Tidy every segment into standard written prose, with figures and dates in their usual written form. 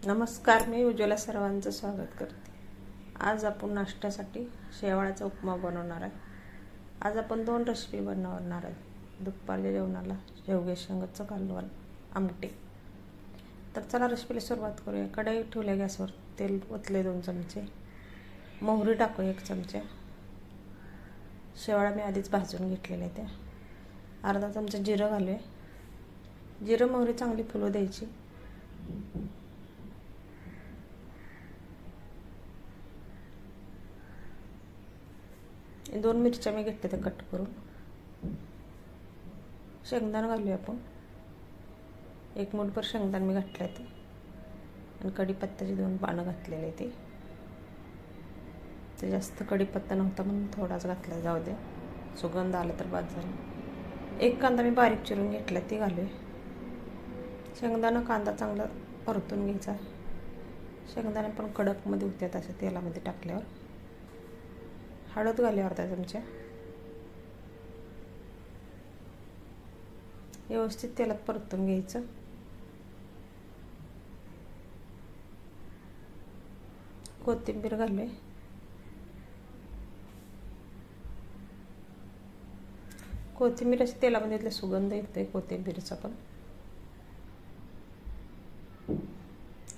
नमस्कार, मी उज्ज्वला सर्वांचं स्वागत करते। आज आपण नाश्त्यासाठी शेवाळाचा उपमा बनवणार आहे। आज आपण 2 रेसिपी बनवणार आहोत। दुपारच्या जेवणाला शेवग्याच्या शेंगाचं कालवण, आमटी। तर चला रेसिपीला सुरुवात करूया। कढई ठेवल्या गॅसवर, तेल ओतले 2 चमचे, मोहरी टाकूया 1 चमचा, शेवाळा मी आधीच भाजून घेतलेले आहे त्या, अर्धा चमचा जिरं घालूया। जिरं मोहरी चांगली फुलू द्यायची। 2 मिरच्या मी घेतल्या त्या कट करून। शेंगदाणा घालूया आपण, 1 मूठभर शेंगदाणे मी घातले ते, आणि कढीपत्त्याची 2 पानं घातलेले ते जास्त कढीपत्ता नव्हता म्हणून थोडाच घातला, जाऊ द्या, सुगंध आला तर बाद झाला। 1 कांदा मी बारीक चिरून घेतला, ती घालूया। शेंगदाणा कांदा चांगला परतून घ्यायचा। शेंगदाणे पण कडकमध्ये होत्यात अशा तेलामध्ये टाकल्यावर। हळद घालूया अर्धा चमचा, व्यवस्थित तेलात परतून घ्यायचं। कोथिंबीर घालूया, कोथिंबीर अशी तेलामध्ये सुगंध येतोय कोथिंबीरचा पण।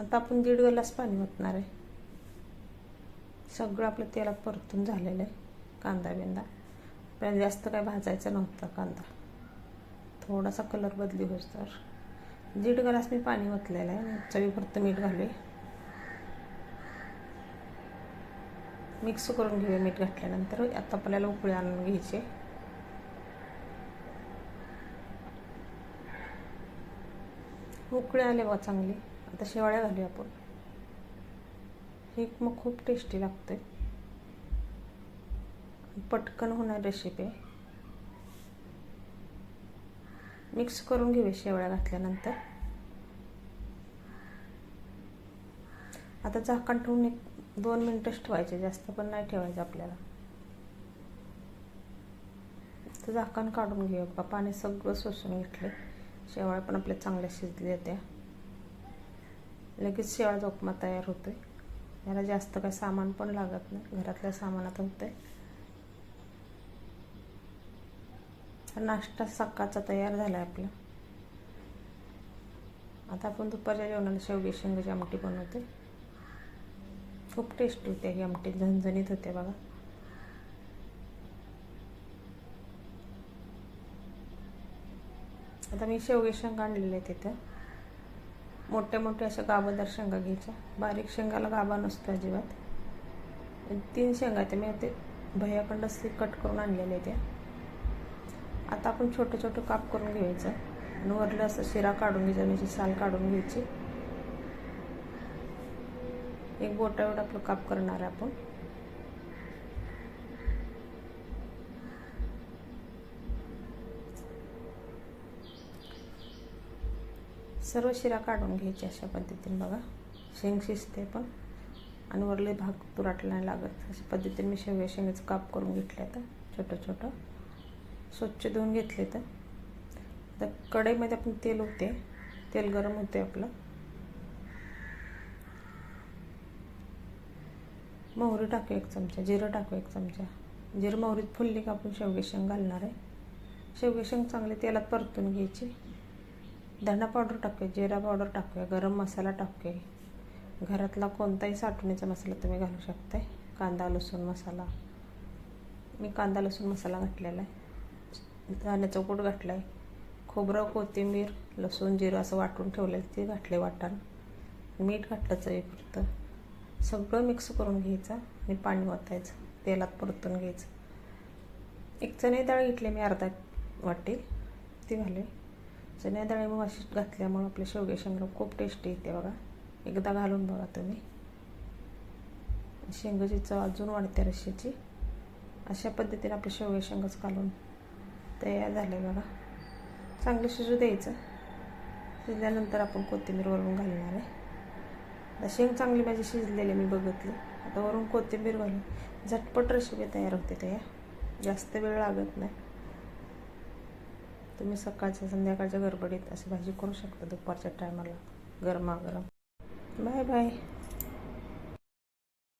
आता आपण 1.5 ग्लास पाणी ओतणार आहे। सगळं आपलं तेलात परतून झालेलं आहे, कांदा बिंदा पण जास्त काय भाजायचा नव्हता कांदा, थोडासा कलर बदली होस तर 1.5 ग्लास मी पाणी ओतलेलं आहे। चवीपुरतं मीठ घालूया, मिक्स करून घेऊया। मीठ घातल्यानंतर आता आपल्याला उकळी आणून घ्यायची। उकळी आले बघा चांगली। आता शेवाळ्या घालूया आपण, ही मग खूप टेस्टी लागते, पटकन होणार रेसिपी आहे। मिक्स करून घेऊया शेवाळ्या घातल्यानंतर। आता झाकण ठेवून 1-2 मिनिटच ठेवायचे, जास्त पण नाही ठेवायचं आपल्याला। तर झाकण काढून घेऊया, पाणी सगळं शोषून घेतले। शेवाळ्या पण आपल्या चांगल्या शिजल्या त्या, लगेच शेवाळाचा उपमा तयार होतोय। याला जास्त काही सामान पण लागत नाही, घरातल्या सामानात होतंय। नाश्ता सकाळचा तयार झाला आहे आपला। आता आपण दुपारच्या जेवणाला शेवग्याच्या शेंगाची आमटी बनवते। खूप टेस्टी होते ही आमटी, झणझणीत होते बघा। आता मी शेवग्याच्या शेंगा आणलेल्या आहेत तिथं, मोठ्या मोठ्या अशा गाबादार शेंगा घ्यायच्या। बारीक शेंगाला गाभा नसतो अजिबात। 3 शेंगा त्या मी ते भैयाकडं कट करून आणलेल्या त्या। आता आपण छोटे छोटे काप करून घ्यायचं, आणि वरलं असं शिरा काढून घ्यायचा, म्हणजे साल काढून घ्यायची। 1 बोटा एवढं आपलं काप करणार आहे आपण। सर्व शिरा काढून घ्यायची अशा पद्धतीने बघा, शेंग शिजते पण, आणि वरले भाग तुराटला नाही लागत। अशा पद्धतीने मी शेवग्याच्या शेंगाचं काप करून घेतलं आता छोटं छोटं, स्वच्छ धुवून घेतले। तर कढईमध्ये आपण तेल होते, तेल गरम होते आपलं। मोहरी टाकू 1 चमचा, जिरं टाकू 1 चमचा। जिरं मोहरीत फुलली का आपण शेवग्याची शेंग घालणार आहे। शेवग्याची शेंग चांगली तेलात परतून घ्यायची। धना पावडर टाकूया, जिरा पावडर टाकूया, गरम मसाला टाकूया, घरातला कोणताही साठवणीचा मसाला तुम्ही घालू शकताय। कांदा लसूण मसाला, मी कांदा लसूण मसाला घातलेला आहे। धण्याचा कूट घातला आहे, खोबरं कोथिंबीर लसूण जिरं असं वाटून ठेवलेलं ते घातले वाटण, मीठ घातलं चवीपुरतं। सगळं मिक्स करून घ्यायचं आणि पाणी ओतायचं, तेलात परतून घ्यायचं। 1 चणे डाळ घेतली मी अर्धा वाटी, ती घाले। चणे डाळ मग अशी घातल्यामुळे आपल्या शेवग्याच्या शेंगा खूप टेस्टी येते बघा, एकदा घालून बघा तुम्ही। शेंगाची चव अजून वाढते रश्श्याची। अशा पद्धतीने आपल्या शेवग्याच्या शेंगाचं कालवण तयार झालं आहे बघा। चांगलं शिजू द्यायचं, शिजल्यानंतर आपण कोथिंबीर वरून घालणार आहे। शेंग चांगली माझी शिजलेली मी बघितली, आता वरून कोथिंबीर घालून झटपट रेसिपी तयार होते त्या, जास्त वेळ लागत नाही। तुम्ही सकाळच्या संध्याकाळच्या गडबडीत अशी भाजी करू शकता, दुपारच्या टायमाला गरमागरम। Bye bye.